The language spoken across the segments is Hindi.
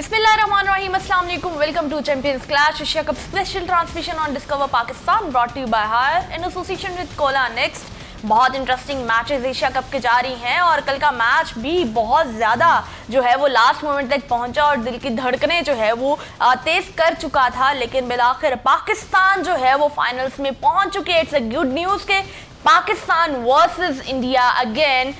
Bismillahirrahmanirrahim. Assalamu alaikum. Welcome to Champions Clash Asia Cup special transmission on Discover Pakistan brought to you by Hire in association with Kola Next. बहुत इंटरेस्टिंग मैचेस एशिया कप के जारी हैं और कल का मैच भी बहुत ज़्यादा जो है वो लास्ट मोमेंट तक पहुंचा और दिल की धड़कनें जो है वो तेज़ कर चुका था, लेकिन बिलाखिर पाकिस्तान जो है वो फाइनल्स में पहुंच चुके हैं। इट्स अ गुड न्यूज़ के Pakistan versus India again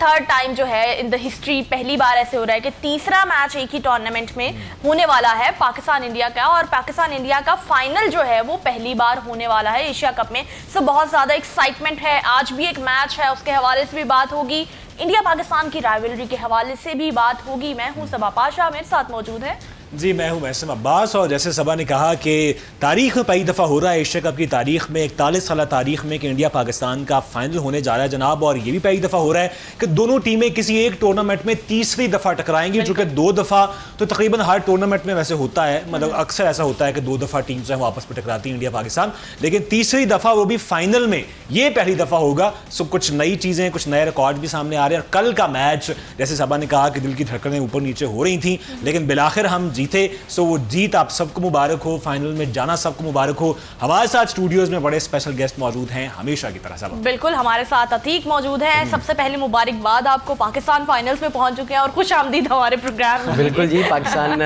third time जो है इन द हिस्ट्री, पहली बार ऐसे हो रहा है कि तीसरा मैच एक ही टूर्नामेंट में होने वाला है पाकिस्तान इंडिया का, और पाकिस्तान इंडिया का फाइनल जो है वो पहली बार होने वाला है एशिया कप में। सो बहुत ज़्यादा एक्साइटमेंट है। आज भी एक मैच है, उसके हवाले से भी बात होगी, इंडिया पाकिस्तान की राइवलरी के हवाले से भी बात होगी। मैं हूँ सबा पाशा, मेरे साथ मौजूद है जी, मैं हूं महसन अब्बास। और जैसे सबा ने कहा कि तारीख में पहली दफ़ा हो रहा है एशिया कप की तारीख में, 41 साल तारीख में कि इंडिया पाकिस्तान का फाइनल होने जा रहा है जनाब। और ये भी पहली दफ़ा हो रहा है कि दोनों टीमें किसी एक टूर्नामेंट में तीसरी दफ़ा टकराएंगी, जो कि 2 दफ़ा तो तकरीबन हर टूर्नामेंट में वैसे होता है, मतलब अक्सर ऐसा होता है कि 2 दफ़ा टीम जो है वो आपस में टकराती है इंडिया पाकिस्तान, लेकिन तीसरी दफ़ा वो भी फाइनल में ये पहली दफ़ा होगा। सो कुछ नई चीज़ें, कुछ नए रिकॉर्ड भी सामने आ रहे हैं। और कल का मैच जैसे सबा ने कहा कि दिल की धड़कनें ऊपर नीचे हो रही थी, लेकिन बिलाखिर हम जीते। सो वो जीत आप सबको मुबारक हो, फाइनल में जाना सबको मुबारक हो। हमारे साथ स्टूडियोज में बड़े स्पेशल गेस्ट मौजूद हैं हमेशा की तरह। सब बिल्कुल, हमारे साथ अतीक मौजूद है। सबसे पहले मुबारकबाद आपको, पाकिस्तान फाइनल्स में पहुंच चुके हैं और खुश आमदीद हमारे प्रोग्राम में। बिल्कुल जी, पाकिस्तान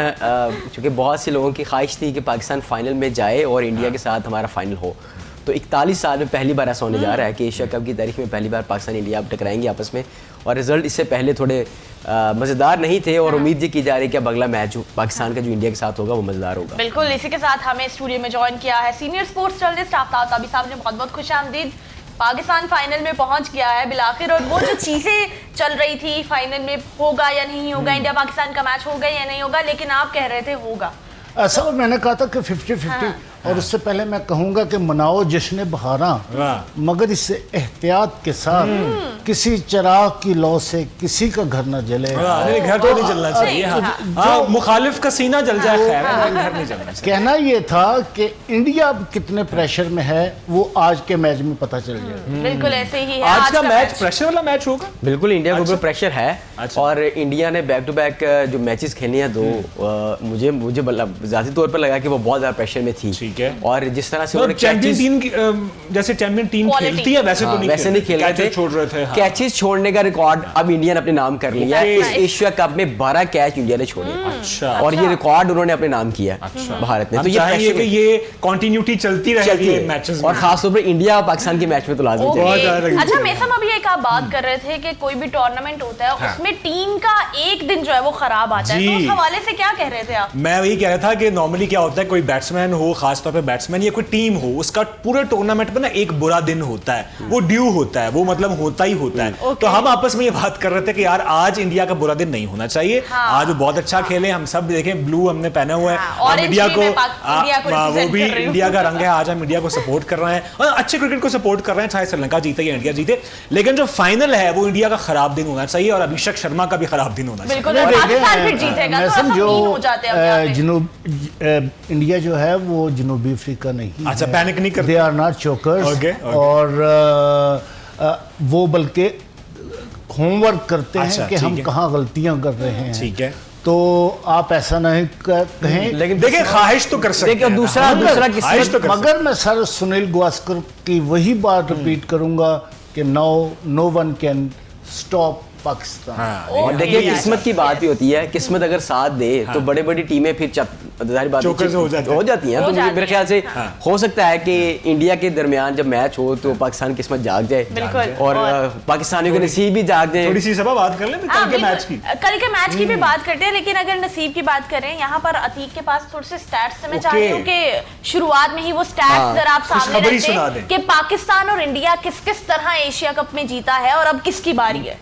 चूँकि बहुत से लोगों की ख्वाहिश थी कि पाकिस्तान फाइनल में जाए और इंडिया के साथ हमारा फाइनल हो, तो 41 साल में पहली बार ऐसा होने जा रहा है कि एशिया कप की तारीख में पहली बार पाकिस्तान इंडिया अब टकराएंगे आपस में। और रिजल्ट इससे पहले थोड़े मज़ेदार नहीं थे और उम्मीद ये की जा रही है कि अब अगला मैच पाकिस्तान का जो इंडिया के साथ होगा वो मज़ेदार होगा। बिल्कुल, इसी के साथ हमें स्टूडियो में ज्वाइन किया है सीनियर स्पोर्ट्स जर्नलिस्ट आफ्ताब ताबी साहब ने। बहुत बहुत खुश आमदीद। पाकिस्तान फाइनल में पहुंच गया है बिलाखिर, और वो जो चीज़ें चल रही थी फाइनल में होगा या नहीं होगा, इंडिया पाकिस्तान का मैच होगा या नहीं होगा, लेकिन आप कह रहे थे होगा। ऐसा मैंने कहा था कि 50-50 और उससे पहले मैं कहूंगा कि मनाओ जश्न बहारा, मगर इससे एहतियात के साथ किसी चिराग की लौ से किसी का घर न जले। घर तो नहीं जलना चाहिए, हाँ, मुखालिफ का सीना जल जाए, खैर घर नहीं जलना चाहिए। कहना ये था कि इंडिया अब कितने प्रेशर में है वो आज के मैच में पता चल जाएगा। बिल्कुल ऐसे ही है। आज का मैच प्रेशर वाला मैच होगा। बिल्कुल, इंडिया के ऊपर प्रेशर है। और इंडिया ने बैक टू बैक जो मैचेस खेले हैं दो, मुझे ज़ाती तौर पर लगा कि वो बहुत ज़्यादा प्रेशर में थी। ठीक है। और जिस तरह से चैंपियन टीम जैसे चैंपियन टीम खेलती है वैसे तो नहीं खेल रहे थे, छोड़ रहे थे। कैचेस छोड़ने का रिकॉर्ड अब इंडिया ने अपने नाम कर लिया है। इस एशिया कप में 12 कैच इंडिया ने छोड़े। अच्छा। और ये रिकॉर्ड उन्होंने अपने नाम किया है भारत ने। तो ये कि ये कंटिन्यूटी चलती रहेगी मैचेस में, और खासतौर पर इंडिया और पाकिस्तान के मैच में तो लाजमी चलेगी। अच्छा मेसम, अभी एक आप बात कर रहे थे कि कोई भी टूर्नामेंट होता है उसमें टीम का एक दिन जो है वो खराब आता है, तो उस हवाले से क्या कह रहे थे आप? मैं वही कह रहा था कि नॉर्मली क्या होता है, कोई बैट्समैन हो, खासतौर पे बैट्समैन या कोई टीम हो, उसका पूरे टूर्नामेंट में ना एक बुरा दिन होता है, वो ड्यू होता है, वो मतलब होता ही होता है। तो हम आपस में ये बात कर रहे थे कि यार आज इंडिया का बुरा दिन नहीं होना चाहिए। आज बहुत अच्छा खेले, हम सब देखें, ब्लू हमने पहना हुआ है और इंडिया को वो भी इंडिया का रंग है। आज हम इंडिया को सपोर्ट कर रहे हैं और अच्छे क्रिकेट को सपोर्ट कर रहे हैं, चाहे श्रीलंका जीते या इंडिया जीते। लेकिन जो फाइनल है वो इंडिया का खराब दिन होना चाहिए और अभिषेक शर्मा का भी खराब दिन होना चाहिए। इंडिया जो है वो जनूबी अफ्रीका नहीं। अच्छा, पैनिक नहीं करते, दे आर नॉट चोकर्स। और वो बल्कि होमवर्क करते हैं कि हम कहाँ गलतियां कर रहे हैं। ठीक है, तो आप ऐसा नहीं कहें, लेकिन देखिए ख्वाहिश तो कर सकते हैं। दूसरा किस्मत। मगर मैं सर सुनील गावस्कर की वही बात रिपीट करूंगा कि no one can stop Pakistan. और देखिए किस्मत की बात भी होती है, किस्मत अगर साथ दे तो बड़े बड़ी टीमें फिर जाहिर बात हो जाती हैं। तो मेरे ख्याल से हो सकता है कि इंडिया के दरमियान जब मैच हो तो पाकिस्तान किस्मत जाग जाए और पाकिस्तानियों के नसीब भी जाग जाए। थोड़ी सी सब बात कर लें कल के मैच की। कल के मैच की भी बात करते हैं, लेकिन अगर नसीब की बात करें, यहाँ पर अतीक के पास थोड़े से स्टैट्स से मैं चाहती हूँ कि शुरुआत में ही वो स्टैट्स जरा आप सामने रखें कि पाकिस्तान और इंडिया किस किस तरह एशिया कप में जीता है और अब किसकी बारी है।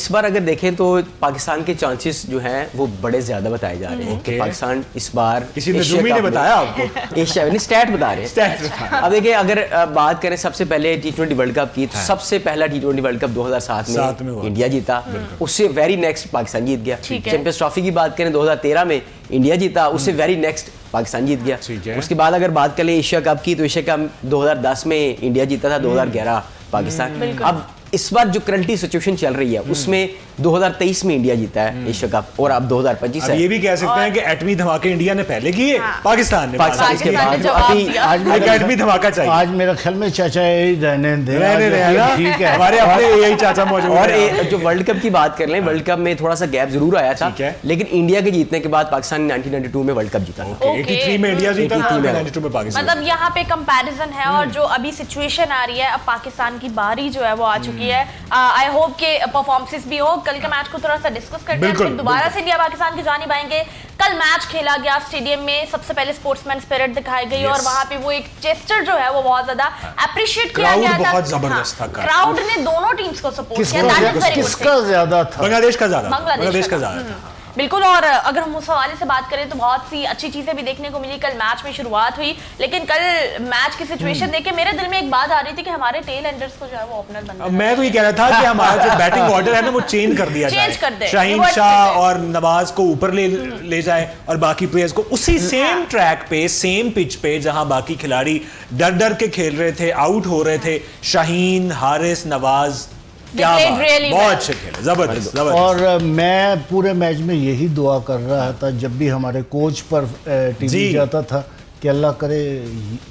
इस बार अगर देखें तो पाकिस्तान के चांसेस जो हैं वो बड़े ज्यादा बताए जा रहे हैं कि पाकिस्तान इस बार किसी नजूमी ने बताया आपको, एशिया नहीं स्टैट बता रहे हैं। अब देखिए अगर बात करें सबसे पहले T20 वर्ल्ड कप की, तो सबसे पहला T20 वर्ल्ड कप 2007 में इंडिया जीता, उससे वेरी नेक्स्ट पाकिस्तान जीत गया। चैंपियंस ट्रॉफी की बात करें 2013 में इंडिया जीता, उससे वेरी नेक्स्ट पाकिस्तान जीत गया। उसके बाद अगर बात करें एशिया कप की, तो एशिया कप 2010 में इंडिया जीता था, 2011 पाकिस्तान। अब इस बार जो करंटली सिचुएशन चल रही है उसमें 2023 में इंडिया जीता है एशिया कप और अब 2025 अब है। ये भी कह सकते हैं कि एटमी धमाके इंडिया ने पहले किए, पाकिस्तान ने पाकिस्तान इसके पाकिस्तान ने बाद जवाब अभी दिया। आज एक एटमी धमाका चाहिए। आज मेरा ख्याल में चाचा यही रहने दे, रहने आज दे, है ना? ठीक है। हमारे अपने यही चाचा मौजूद और हैं। जो वर्ल्ड कप की बात कर लें, वर्ल्ड कप में थोड़ा सा गैप जरूर आया था, ठीक है। लेकिन इंडिया के जीतने के बाद पाकिस्तान ने 1992 में वर्ल्ड कप जीता था। Okay. 83 में इंडिया जीता, 83 में 92 में पाकिस्तान। मतलब यहाँ पे कंपैरिजन है और जो अभी सिचुएशन आ रही है, अब पाकिस्तान की बारी जो है वो आ चुकी है। आई होप के परफॉर्मेंसेस भी हो। कल के मैच को थोड़ा सा डिस्कस करते हैं, बिल्कुल, फिर दोबारा से इंडिया पाकिस्तान की जानिब आएंगे। कल मैच खेला गया स्टेडियम में, सबसे पहले स्पोर्ट्समैन स्पिरिट दिखाई गई और वहां पे वो एक जेस्चर जो है वो बहुत ज्यादा अप्रिशिएट किया Crowd गया था। बहुत जबरदस्त था। क्राउड ने दोनों टीम्स को सपोर्ट किया, that is very good किसका thing। ज्यादा था? बांग्लादेश का ज्यादा, बांग्लादेश का ज्यादा था। बिल्कुल। और अगर हम उस हवाले से बात करें तो बहुत सी अच्छी चीजें भी देखने को मिली। कल मैच में शुरुआत हुई, लेकिन कल मैच की सिचुएशन देख के मेरे दिल में एक बात आ रही थी कि हमारे टेल एंडर्स को जो है वो ओपनर बनना है। मैं तो ये कह रहा था कि हमारा जो बैटिंग ऑर्डर है ना वो चेंज कर दिया जाए, चेंज कर दे, शाहीन reverse शाह कर दे। और नवाज को ऊपर ले जाए और बाकी प्लेयर्स को उसी सेम ट्रैक पे, सेम पिच पे जहां बाकी खिलाड़ी डर डर के खेल रहे थे, आउट हो रहे थे, शाहीन, हारिस, नवाज, क्या played बात, really बहुत well। अच्छे खेले, जबरदस्त जबरदस्त। और मैं पूरे मैच में यही दुआ कर रहा था जब भी हमारे कोच पर टीवी जी। जाता था कि अल्लाह करे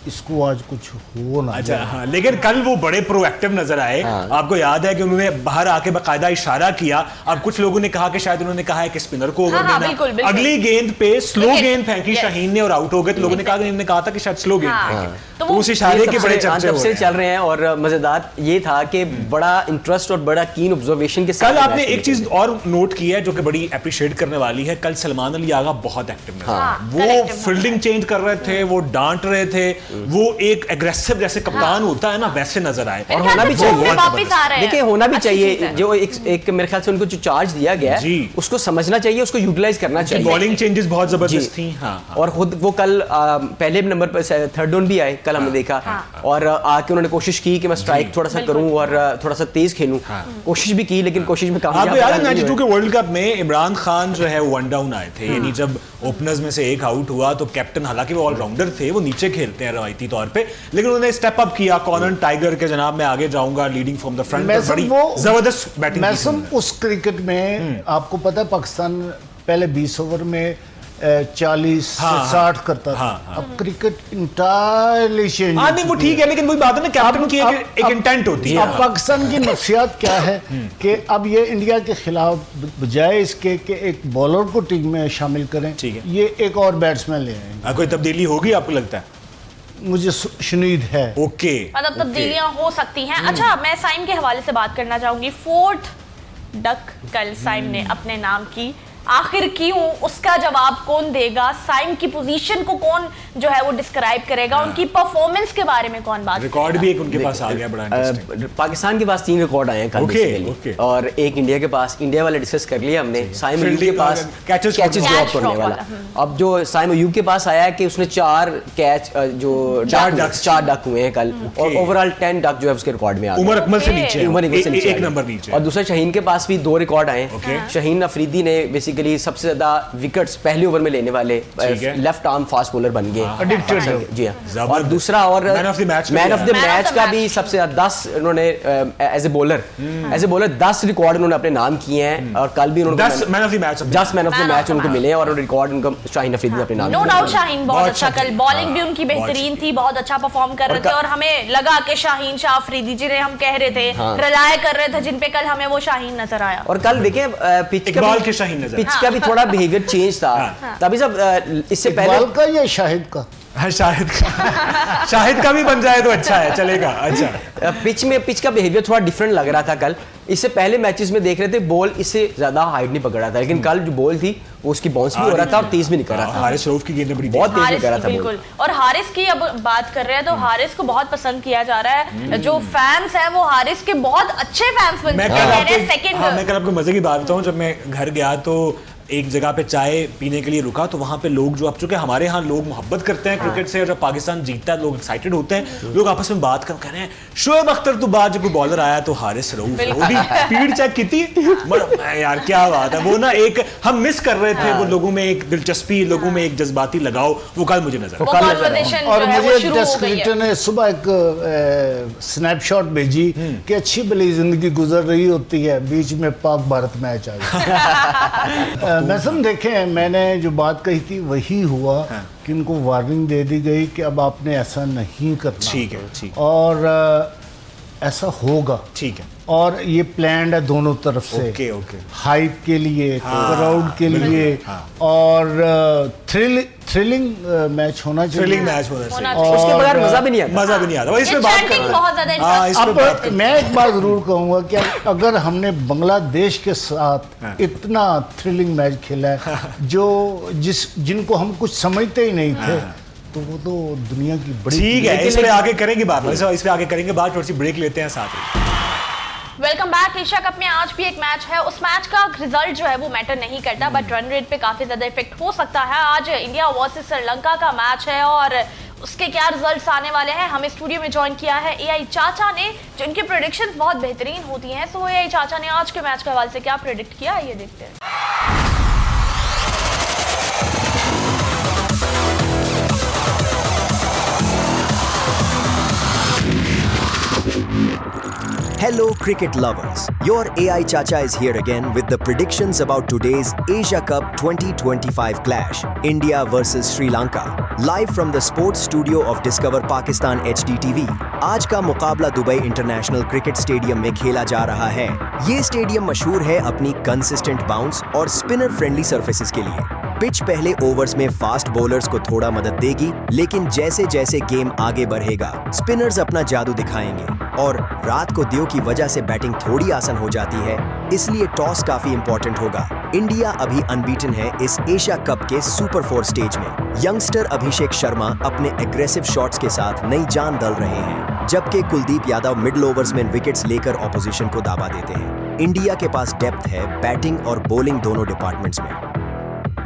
इसको आज कुछ हो ना अच्छा जाए। हाँ, लेकिन कल वो बड़े प्रोएक्टिव नजर आए। आपको याद है कि उन्होंने बाहर आके बाकायदा इशारा किया। अब कुछ लोगों ने कहा कि शायद उन्होंने कहा है कि स्पिनर को ओवर हाँ, देना। बिल्कुल, बिल्कुल। अगली गेंद पे स्लो Wicket, गेंद फेंकी yes। शाहीन ने और आउट हो गए, तो लोगों ने कहा कि इन्होंने कहा था कि शायद स्लो गेंद हाँ। फेंके। तो तो वो उस इशारे के बड़े चर्चे तब हो से रहे चल हैं। रहे हैं और मजेदार ये था कि बड़ा इंटरेस्ट और बड़ा कीन ऑब्जर्वेशन के साथ कल आपने मैच एक चीज और नोट की है जो कि बड़ी अप्रिशिएट करने वाली है। कल सलमान अली आगा बहुत एक्टिव नजर आए। हाँ, वो correct, फील्डिंग चेंज कर रहे थे, वो डांट रहे थे, वो एक एग्रेसिव जैसे कप्तान होता है ना वैसे नजर आए। मेरे और ख्याल होना से भी फॉर्म में चाहिए। वापस आ रहे हैं। देखिए होना भी अच्छी चीज़ चाहिए, है। जो एक मेरे ख्याल से उनको जो चार्ज दिया गया है जी। उसको समझना चाहिए, उसको यूटिलाइज करना चाहिए। बॉलिंग चेंजेस बहुत जबरदस्त जी। थी। हाँ, हाँ। और खुद वो कल पहले नंबर पर थर्ड डाउन भी आए, कल हमने देखा और आके उन्होंने कोशिश की कि मैं स्ट्राइक थोड़ा सा करूं और थोड़ा सा तेज खेलूं। कोशिश भी की लेकिन कोशिश में कामयाब आपको याद है नहीं 92 हुए। के वर्ल्ड कप में इमरान खान जो है वो वन डाउन आए थे, यानी जब ओपनर्स में से एक आउट हुआ तो कैप्टन, हालांकि वो ऑलराउंडर थे, वो नीचे खेलते हैं रवायती तौर पे, लेकिन उन्होंने स्टेप अप किया। कॉनन टाइगर के जनाब मैं आगे जाऊंगा, लीडिंग फ्रॉम द फ्रंट, मैं सब बड़ी वो जबरदस्त बैटिंग मैं की सब थी। उस क्रिकेट में आपको पता है पाकिस्तान पहले 20 ओवर में 40 से हाँ, 60 करता था। हाँ, हाँ। अब क्रिकेट इंटायरली चेंज हाँ नहीं वो ठीक है, लेकिन वही बात है ना, कैप्टन की एक इंटेंट होती है। अब पाकिस्तान की नफसियात क्या है कि अब ये इंडिया के खिलाफ बजाय इसके कि एक बॉलर को टीम में शामिल करें, ठीक है। ये एक और बैट्समैन ले आएंगे। कोई तब्दीली होगी आपको लगता है? मुझे शुनीद है। ओके, मतलब तब्दीलियां हो सकती हैं। अच्छा, मैं साइम के हवाले से बात करना चाहूंगी। फोर्थ डक कल साइम ने अपने नाम की, आखिर क्यों, उसका जवाब कौन देगा? साइम की पोजीशन को कौन जो है वो डिस्क्राइब करेगा? उनकी परफॉर्मेंस के बारे में कौन बात रिकॉर्ड भी एक उनके पास आ गया बड़ा इंटरेस्टिंग। पाकिस्तान के पास 3 रिकॉर्ड आए हैं कल ओके, basically। ओके। और एक इंडिया के पास, इंडिया वाले डिस्कस कर लिया हमने। साइम अयूब के Fielding पास और catches कैचेस drop ड्रॉप करने वाला। वाला। अब जो साइम अयूब के पास आया है कि उसने 4 कैच जो चार चार ducks डक हुए हैं कल, और ओवरऑल 10 डक जो है उसके रिकॉर्ड में आ गए। उमर अकमल से Okay। नीचे है, उमर अकमल से नीचे एक आ गए। नंबर नीचे। और दूसरा शाहीन के पास भी 2 रिकॉर्ड आए Okay। हैं। शाहीन अफरीदी ने बेसिकली सबसे ज्यादा विकेट्स पहले ओवर में लेने वाले ठीक है। लेफ्ट आर्म फास्ट बॉलर बन गए। Addicted है। जी हाँ। जबरदस्त। और दूसरा और Man of the match का मैन भी ऑफ द आया। Man of मैच the का match। भी सबसे ज्यादा 10 उन्होंने एज ए बॉलर 10 रिकॉर्ड उन्होंने अपने नाम किए हैं। और कल भी उन्होंने 10 man of the match. 10 man of the Man of match the उनको match। मिले और रिकॉर्ड उनका शाहीन अफरीदी ने अपने नाम नो किए। डाउट शाहीन बहुत बहुत अच्छा अच्छा कल थे। बॉलिंग भी हाँ, उनकी बहुत बेहतरीन थी, बहुत अच्छा परफॉर्म कर रहे थे और हमें लगा कि शाहीन शाह अफरीदी जिन्हें हम कह रहे थे, हाँ। रिलाय कर रहे थे, जिन पे कल हमें वो शाहीन नजर आया। और कल देखें पिच इकबाल के शाहीन नजर पिच का भी थोड़ा बिहेवियर चेंज था। तभी जब इससे पहले इकबाल का या शाहिद का? हाँ, शाहिद का भी बन जाए तो अच्छा है, चलेगा। अच्छा, पिच का बिहेवियर थोड़ा डिफरेंट लग रहा था कल। इससे पहले मैचेस में देख रहे थे बॉल इससे ज्यादा हाइट नहीं पकड़ रहा था, लेकिन कल जो बॉल थी वो उसकी बाउंस भी हो रहा था और तेज भी नहीं कर रहा था। हारिस रऊफ की गेंदें बड़ी बहुत तेज हारिस नहीं कर रहा की था बिल्कुल। बॉल। और हारिस की अब बात कर रहे हैं तो हारिस को बहुत पसंद किया जा रहा है। जो फैंस हैं वो हारिस के बहुत अच्छे फैंस बन मैं चुके कल हैं। आपको, हाँ, मैं सेकंड कल आपको मजे की बात बताऊं, जब मैं घर गया तो एक जगह पे चाय पीने के लिए रुका तो वहाँ पे लोग जो अब चूंकि हमारे यहाँ लोग मोहब्बत करते हैं क्रिकेट से, जब पाकिस्तान जीतता है लोग एक्साइटेड होते हैं, लोग आपस में बात कह रहे हैं शोएब अख्तर तो बाद जब कोई बॉलर आया तो हारिस रऊफ वो भी स्पीड चेक की थी। यार क्या बात है, वो ना एक हम मिस कर रहे थे, वो लोगों में एक दिलचस्पी, लोगों में एक जज्बाती लगाव, वो कल मुझे नजर और मुझे टेस्ट क्रिकेटर ने सुबह एक स्नैपशॉट भेजी कि अच्छी भली जिंदगी गुजर रही होती है, बीच में पाक भारत मैच आ गया। मैसम देखें, मैंने जो बात कही थी वही हुआ कि इनको वार्निंग दे दी गई कि अब आपने ऐसा नहीं करना। ठीक है, ठीक। और ऐसा होगा, ठीक है, और ये प्लान्ड है दोनों तरफ से। ओके ओके, हाइप के लिए, क्राउड के लिए, और थ्रिलिंग मैच होना चाहिए। थ्रिलिंग मैच होना चाहिए, उसके बगैर मजा भी नहीं आता, मजा भी नहीं आता। इसमें बात कर बहुत ज्यादा अब मैं एक बात जरूर कहूंगा कि अगर हमने बांग्लादेश के साथ इतना थ्रिलिंग मैच खेला है जिनको हम कुछ समझते ही नहीं थे, तो वो तो दुनिया की बड़ी। ठीक है, इस पे आगे करेंगे बात, इस पे आगे करेंगे बात, थोड़ी सी ब्रेक लेते हैं साथ ही। Welcome back. एशिया कप में आज भी एक मैच है, उस मैच का रिजल्ट जो है वो मैटर नहीं करता, बट रन रेट पे काफी ज्यादा इफेक्ट हो सकता है। आज इंडिया वर्सेस श्रीलंका का मैच है और उसके क्या रिजल्ट्स आने वाले हैं। हमें स्टूडियो में ज्वाइन किया है एआई चाचा ने, जिनकी प्रेडिक्शंस बहुत बेहतरीन होती हैं। सो एआई चाचा ने आज के मैच के हवाले से क्या प्रेडिक्ट किया, ये देखते हैं। Hello cricket lovers, your AI Chacha is here again with the predictions about today's Asia Cup 2025 clash, India versus Sri Lanka, live from the sports studio of Discover Pakistan HD TV। आज का मुकाबला दुबई इंटरनेशनल क्रिकेट स्टेडियम में खेला जा रहा है। ये स्टेडियम मशहूर है अपनी कंसिस्टेंट बाउंस और स्पिनर फ्रेंडली सर्फेसिस के लिए। पिच पहले ओवर्स में फास्ट बॉलर्स को थोड़ा मदद देगी, लेकिन जैसे जैसे गेम आगे बढ़ेगा स्पिनर्स अपना जादू दिखाएंगे और रात को दियो की वजह से बैटिंग थोड़ी आसान हो जाती है, इसलिए टॉस काफी इंपॉर्टेंट होगा। इंडिया अभी अनबीटन है इस एशिया कप के सुपर 4 स्टेज में। यंगस्टर अभिषेक शर्मा अपने एग्रेसिव शॉट्स के साथ नई जान दल रहे हैं, जबकि कुलदीप यादव मिडिल ओवर्स में विकेट्स लेकर ऑपोजिशन को दावा देते हैं। इंडिया के पास डेप्थ है बैटिंग और बॉलिंग दोनों डिपार्टमेंट्स में।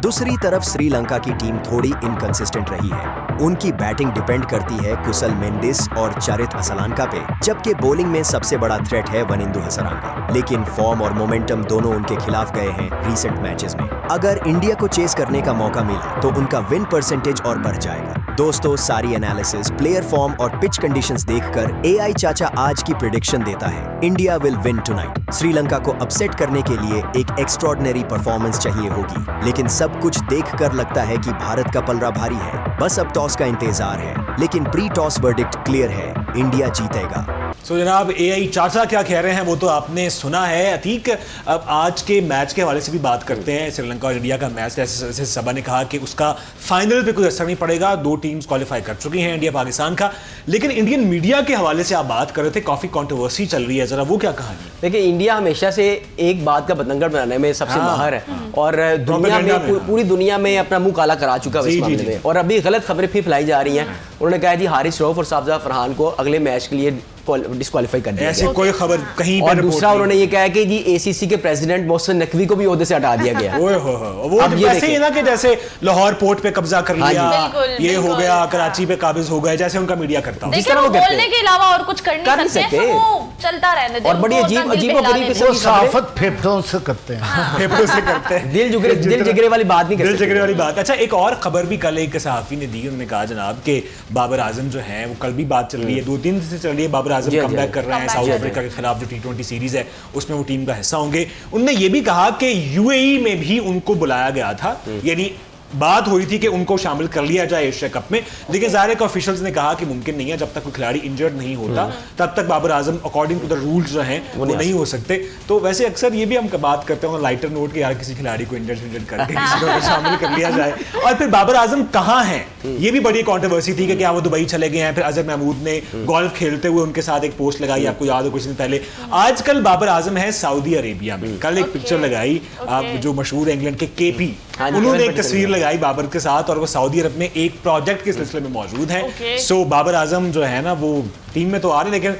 दूसरी तरफ श्रीलंका की टीम थोड़ी इनकंसिस्टेंट रही है। उनकी बैटिंग डिपेंड करती है कुशल मेंडिस और चरित असलानका पे, जबकि बॉलिंग में सबसे बड़ा थ्रेट है वनिंदु हसरंगा। लेकिन फॉर्म और मोमेंटम दोनों उनके खिलाफ गए हैं रीसेंट मैचेस में। अगर इंडिया को चेस करने का मौका मिला तो उनका विन परसेंटेज और बढ़ जाएगा। दोस्तों, सारी एनालिसिस, प्लेयर फॉर्म और पिच कंडीशंस देखकर एआई चाचा आज की प्रेडिक्शन देता है, India will win tonight. Sri Lanka को अपसेट करने के लिए एक एक्स्ट्रॉर्डिनरी परफॉर्मेंस चाहिए होगी, लेकिन सब कुछ देखकर लगता है कि भारत का पलड़ा भारी है। बस अब टॉस का इंतजार है, लेकिन प्री टॉस वर्डिक्ट क्लियर है, इंडिया जीतेगा। सो जनाब, एआई चाचा क्या कह रहे हैं वो तो आपने सुना है। अतीक, अब आज के मैच के हवाले से भी बात करते हैं। श्रीलंका और इंडिया का मैच, जैसे सबा ने कहा कि उसका फाइनल पे कोई असर नहीं पड़ेगा, 2 टीम्स क्वालिफाई कर चुकी हैं, इंडिया पाकिस्तान का। लेकिन इंडियन मीडिया के हवाले से आप बात कर रहे थे, काफी कंट्रोवर्सी चल रही है, जरा वो क्या कहानी? देखिए, इंडिया हमेशा से एक बात का बतंगड़ बनाने में सबसे माहिर है और दुनिया में, पूरी दुनिया में अपना मुंह काला करा चुका है इस मामले में। और अभी गलत खबरें फिर फैलाई जा रही हैं। उन्होंने कहा जी हारिस रऊफ और साफजा फरहान को अगले मैच के लिए डिस्क्वालीफाई कर दिया। ऐसे कोई खबर कहीं पे और दूसरा उन्होंने ये कहा कि जी एसीसी के प्रेसिडेंट मोहसिन नकवी को भी ओहदे से हटा दिया गया। ओए हो, वो वैसे ही ना कि जैसे लाहौर पोर्ट पे कब्जा कर लिया, ये हो गया, कराची पे काबिज हो गए, जैसे उनका मीडिया करता है। देखिए, वो बोलने के अलावा और कुछ कर नहीं सकते, वो चलता रहने दो। और बड़ी अजीब वो साफत फेफड़ों से करते हैं, फेफड़ों से करते हैं, दिल जिगरे वाली बात नहीं करते, दिल जिगरे वाली बात। अच्छा, एक और खबर भी कल एक सहाफी ने दी, उन्होंने कहा जनाब कि बाबर आजम जो है, वो कल भी बात चल रही है, 2 दिन से चल रही है, बाबर आजम कमबैक कर रहे हैं साउथ अफ्रीका के खिलाफ जो T20 सीरीज है उसमें वो टीम का हिस्सा होंगे। उन्होंने ये भी कहा कि यूएई में भी उनको बुलाया गया था, यानी बात हो रही थी कि उनको शामिल कर लिया जाए एशिया कप में, लेकिन ज़ाहिर है कि ऑफिशियल्स ने कहा कि मुमकिन नहीं है, जब तक कोई खिलाड़ी इंजर्ड नहीं होता तब तक Babar Azam according to the rules जो हैं वो नहीं हो सकते। तो वैसे अक्सर ये भी हम बात करते हैं लाइटर नोट के, यार किसी खिलाड़ी को इंजर्ड करके किसी को शामिल कर लिया जाए। और फिर बाबर आजम कहाँ हैं, ये भी बड़ी कॉन्ट्रोवर्सी थी कि क्या वो दुबई चले गए हैं। फिर अजहर महमूद ने गोल्फ खेलते हुए उनके साथ एक पोस्ट लगाई, आपको याद हो कुछ दिन पहले। आजकल बाबर आजम है सऊदी अरेबिया में। कल एक पिक्चर लगाई, आप जो मशहूर इंग्लैंड के केपी, उन्होंने एक तस्वीर लगाई बाबर के साथ, और वो सऊदी अरब में एक प्रोजेक्ट के सिलसिले में मौजूद हैं। सो बाबर आजम जो है ना, वो टीम में तो आ रहे हैं, लेकिन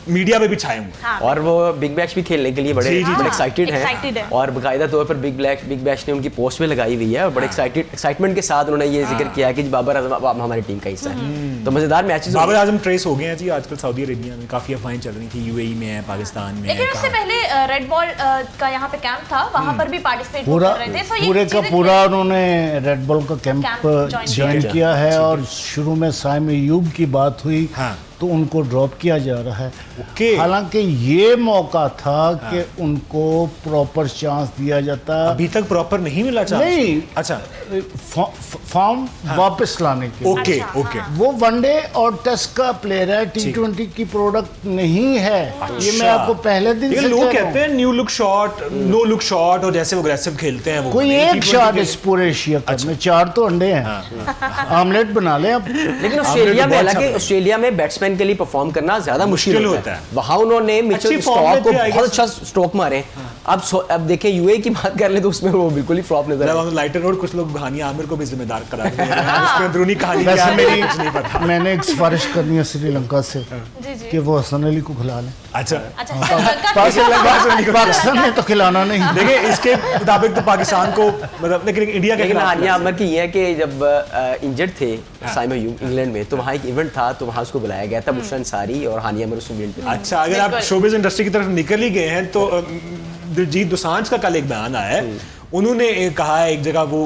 मीडिया पे भी छाए हुए हैं। और वो बिग बैश भी खेलने के लिए बड़े जी, जी, जी। एक्साइटेड excited हैं है। और बाकायदा तौर पर बिग बैश ने उनकी पोस्ट में लगाई हुई है और बड़े एक्साइटमेंट के साथ उन्होंने ये जिक्र किया है कि बाबर आजम अब हमारी टीम का हिस्सा है। तो मजेदार मैचेस बाबर आजम ट्रेस हो गए हैं जी आजकल सऊदी अरेबिया में, काफी अफवाहें चल रही थी, यूएई में है, पाकिस्तान में है, लेकिन उससे कहाँ- पहले रेड बॉल का यहाँ पे कैंप था, वहाँ पर भी पार्टिसिपेट पूरा कर रहे थे। So ये पूरे का चीजें पूरा उन्होंने रेड बॉल का कैंप कैंप join ज्वाइन किया। किया है और शुरू में साइम अयूब की बात हुई हाँ। तो उनको ड्रॉप किया जा रहा है। ओके। हालांकि ये मौका था कि उनको प्रॉपर चांस दिया जाता, अभी तक प्रॉपर नहीं मिला चांस? नहीं। अच्छा, फॉर्म वापस लाने के लिए। ओके अच्छा, ओके। वो वनडे और टेस्ट का प्लेयर है, T20 की प्रोडक्ट नहीं है। ये मैं आपको पहले दिन ये से लोग कह रहा कहते हूं। हैं new look shot, no look shot, और जैसे वो अग्रेसिव खेलते हैं वो कोई नहीं, एक T20 शॉट के- इस पूरे एशिया कप में 4 तो अंडे हैं। ऑमलेट बना ले अब। लेकिन ऑस्ट्रेलिया में बहुत हालांकि अच्छा ऑस्ट्रेलिया में बैट्समैन के लिए परफॉर्म करना ज्यादा मुश्किल मुश्किल होता होता है। है। वहां उन्होंने मिचेल अच्छी form स्टॉक में को थे, I बहुत guess। अच्छा स्ट्रोक मारे। अब देखें यूएई की बात कर ले तो उसमें वो बिल्कुल ही फ्लॉप नजर जब आए। हम लाइटर रोड कुछ लोग हानिया आमिर को भी जिम्मेदार करार दे रहे हैं। उसमें अंदरूनी कहानी क्या वैसे है मेरी कुछ नहीं पता। मैंने एक सिफारिश करनी है श्रीलंका से जी जी। कि वो हसन अली को खिला लें। अच्छा, अच्छा, श्रीलंका पाकिस्तान ने तो खिलाना नहीं। देखिए इसके मुताबिक तो पाकिस्तान को मतलब, लेकिन इंडिया के लेकिन खिलाफ हानिया आमिर की ये है कि जब इंजर्ड थे साइम अयूब इंग्लैंड में, तो वहाँ एक इवेंट था तो वहाँ उसको बुलाया गया था। बुशरा अंसारी और हानिया आमिर उसमें मिलते थे। अच्छा, अगर आप बिल्कुल। शोबिज इंडस्ट्री की तरफ निकल ही गए हैं तो दिलजीत दोसांझ का कल एक बयान आया है। उन्होंने कहा है, एक जगह वो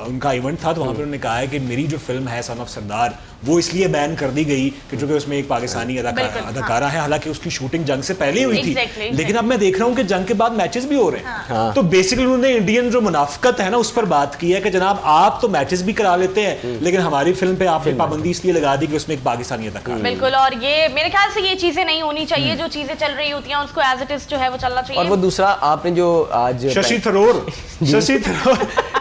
उनका इवेंट था तो वहाँ पर उन्होंने कहा है कि मेरी जो फिल्म है सन ऑफ सरदार वो इसलिए बैन कर दी गई कि चूंकि उसमें एक पाकिस्तानी बिल्कुल, अदाकारा है, हालांकि उसकी शूटिंग जंग से पहले ही हुई थी। Exactly, लेकिन अब मैं देख रहा हूँ कि जंग के बाद मैचेस भी हो रहे हैं। तो बेसिकली उन्होंने इंडियन जो मुनाफकत है ना उस पर बात की है कि जनाब आप तो मैचेस भी करा लेते हैं लेकिन हमारी फिल्म पे आपने पाबंदी इसलिए लगा दी कि उसमें एक पाकिस्तानी अदाकार। बिल्कुल, और ये मेरे ख्याल से ये चीजें नहीं होनी चाहिए। जो चीजें चल रही होती हैं उसको एज इट इज जो है वो चलना और वो चाहिए। दूसरा आपने जो आज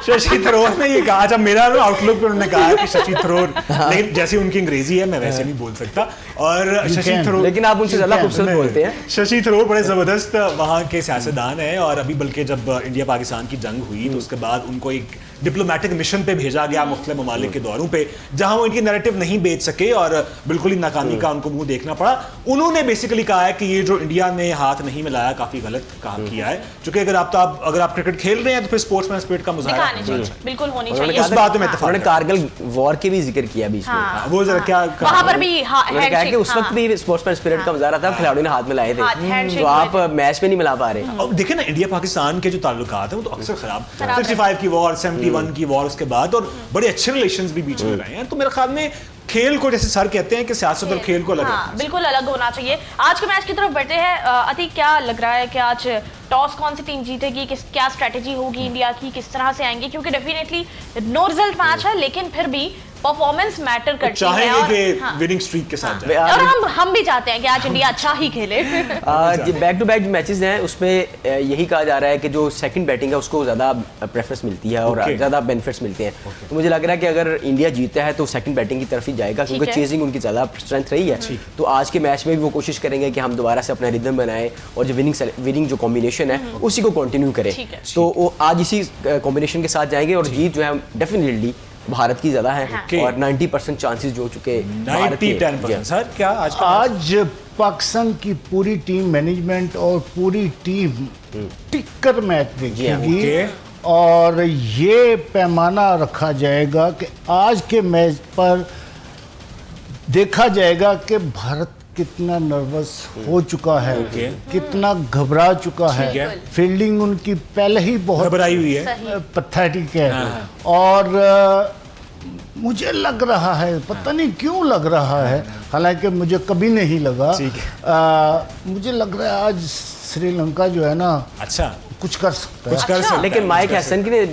शशि थरूर ने ये कहा, जब मेरा आउटलुक पे उन्होंने कहा है कि शशि थरूर, लेकिन जैसे उनकी अंग्रेजी है मैं वैसे नहीं बोल सकता, और शशि can, थरूर, लेकिन आप उनसे ज्यादा खूबसूरत बोलते हैं। शशि थरूर बड़े जबरदस्त वहाँ के सियासतदान हैं, और अभी बल्कि जब इंडिया पाकिस्तान की जंग हुई तो उसके बाद उनको एक डिप्लोमेटिक मिशन पे भेजा गया मुख्तलिफ ममालिक के दौरों पे, जहां वो इनकी नैरेटिव नहीं बेच सके और बिल्कुल ही नाकामी का उनको मुंह देखना पड़ा। उन्होंने बेसिकली कहा है कि ये जो इंडिया ने हाथ नहीं मिलाया काफी गलत काम किया है, क्योंकि अगर आप क्रिकेट खेल रहे हैं तो फिर स्पोर्ट्समैन स्पिरिट का मुजाहरा दिखानी चाहिए, बिल्कुल होनी उन्होंने चाहिए। उस बात में इत्तेफाक उन्होंने है। कारगिल वॉर के भी जिक्र किया बीच में। हाँ। वो जरा क्या वहां पर भी उन्होंने कहा कि उस वक्त भी स्पोर्ट्समैन स्पिरिट का मुजाहरा था, खिलाड़ियों ने हाथ मिलाए थे, handshake तो आप मैच में नहीं मिला पा रहे। अब देखिए ना, इंडिया पाकिस्तान के जो ताल्लुकात हैं वो तो अक्सर खराब, खराब है। 65 की वॉर, 71 की वॉर, उसके बाद और बड़े अच्छे रिलेशंस भी बीच में रहे हैं। तो मेरे ख्याल में खेल को, जैसे सर कहते हैं कि सियासत और खेल को अलग हाँ, रखना चाहिए। बिल्कुल अलग होना चाहिए। आज के मैच की तरफ बढ़ते हैं। अतीक, क्या लग रहा है कि आज टॉस कौन सी टीम जीतेगी, क्या स्ट्रेटेजी होगी इंडिया की, किस तरह से आएंगे? क्योंकि डेफिनेटली नो रिजल्ट मैच है, लेकिन फिर भी परफॉर्मेंस मैटर करती है। चाहेंगे और कि हाँ, विनिंग स्ट्रीक के साथ जाए। और हम भी चाहते हैं कि आज इंडिया अच्छा ही खेले। बैक टू बैक मैचेस हैं उसमें यही कहा जा रहा है कि जो सेकंड बैटिंग है उसको ज़्यादा प्रेफरेंस मिलती है और Okay. ज़्यादा बेनिफिट्स मिलते हैं। तो मुझे लग रहा है कि अगर इंडिया जीता है तो सेकंड बैटिंग की तरफ ही जाएगा, क्योंकि है। चेजिंग उनकी ज़्यादा स्ट्रेंथ रही है। तो आज के मैच में भी वो कोशिश करेंगे कि हम दोबारा से अपना रिदम बनाएं और जो विनिंग जो कॉम्बिनेशन है उसी को कंटिन्यू करें। ठीक है। तो वो आज इसी कॉम्बिनेशन के साथ जाएंगे और जीत जो है डेफिनेटली भारत की ज़्यादा है Okay. और 90% चांसेस जो चुके भारत के। 90-10%। सर क्या आज का आज पाकिस्तान की पूरी टीम, मैनेजमेंट और पूरी टीम टिककर मैच देखेगी Okay. और ये पैमाना रखा जाएगा कि आज के मैच पर देखा जाएगा कि भारत कितना नर्वस हो चुका है, Okay. कितना घबरा चुका है। है। फील्डिंग उनकी पहले ही बहुत घबराई हुई है। पैथेटिक है। हाँ। और मुझे लग रहा है, पता नहीं क्यों लग रहा है, हालांकि मुझे कभी नहीं लगा, ठीक है। मुझे लग रहा है आज श्रीलंका जो है ना अच्छा कुछ कर सकता है। कुछ कर सकता है, लेकिन माइक कुछ कर हसन की ने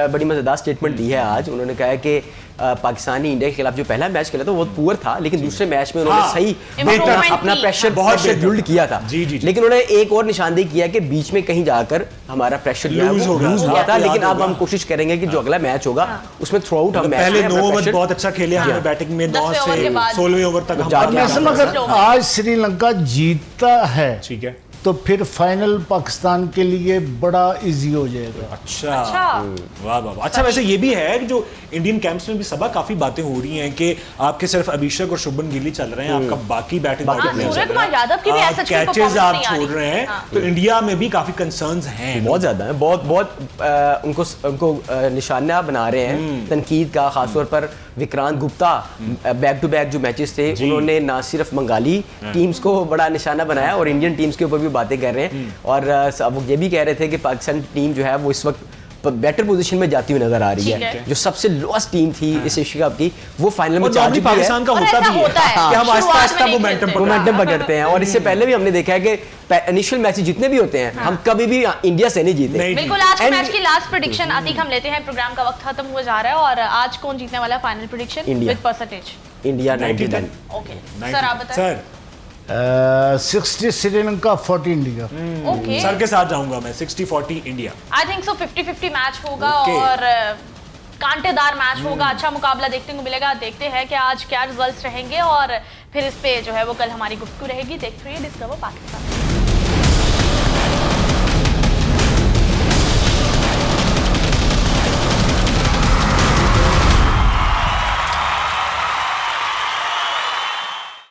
बड़ी मजेदार स्टेटमेंट दी है आज। उन्होंने कहा है कि पाकिस्तानी इंडिया के खिलाफ जो पहला मैच खेला था वो पुअर था, लेकिन दूसरे मैच में उन्होंने हाँ, सही improvement अपना की, प्रेशर हाँ। बहुत बहुत बिल्ड किया था। जी, जी, जी। लेकिन उन्होंने एक और निशानदेही किया कि बीच में कहीं जाकर हमारा प्रेशर Lose हो गया लूज था। हुआ था, याद लेकिन अब होगा। हम कोशिश करेंगे कि जो अगला मैच होगा उसमें थ्रू आउट हम मैच पहले में 9 अपना ओवर pressure- बहुत अच्छा खेले हमने बैटिंग में, 9 10वें ओवर के से बाद 16वें ओवर तक हम जाके बाकी वैसे हम- मगर आज श्रीलंका जीतता है ठीक है। तो फिर फाइनल पाकिस्तान के लिए बड़ा इजी हो जाएगा। अच्छा अच्छा। वाह वाह वाह। अच्छा वैसे ये भी है कि जो इंडियन कैंप्स में भी सबा काफी बातें हो रही हैं कि आपके सिर्फ अभिषेक और शुभमन गिल ही चल रहे हैं, आपका बाकी बैटिंग सूर्य कुमार यादव की भी ऐसा कैचेस आप छोड़ रहे हैं, तो इंडिया में भी काफी कंसर्न्स हैं। बहुत ज़्यादा है, बहुत उनको निशाना बना रहे हैं तनकीद का, खासतौर पर Vikrant Gupta back to back जो मैचेस थे उन्होंने ना सिर्फ बंगाली टीम्स को बड़ा निशाना बनाया और इंडियन टीम्स के ऊपर भी बातें कर रहे हैं। और वो ये भी कह रहे थे कि पाकिस्तान टीम जो है वो इस वक्त बेटर पोजीशन में जाती हुई नजर आ रही है। जो सबसे लोएस्ट टीम थी इस एशिया कप की वो फाइनल में जा चुकी है। पाकिस्तान का होता भी है कि हम आहिस्ता-आहिस्ता मोमेंटम पकड़ते हैं, और इससे पहले भी हमने देखा है कि इनिशियल मैचेस जितने भी होते हैं हम कभी भी इंडिया से नहीं जीते। बिल्कुल। आज के मैच की लास्ट प्रेडिक्शन अतीक हम लेते हैं, प्रोग्राम का वक्त खत्म हो जा रहा है, और आज कौन जीतने वाला है final prediction with percentage? India 90-10। Okay sir आप बताएं। Sir 60 Sri Lanka 40 India. Okay sir के साथ जाऊंगा मैं, 60-40 India. I think so 50-50 match होगा Okay. और कांटेदार मैच होगा, अच्छा मुकाबला देखने को मिलेगा। देखते हैं कि आज क्या रिजल्ट्स रहेंगे और फिर इस पे जो है वो कल हमारी गुफ्तगू रहेगी। देखते रहिए डिस्कवर पाकिस्तान।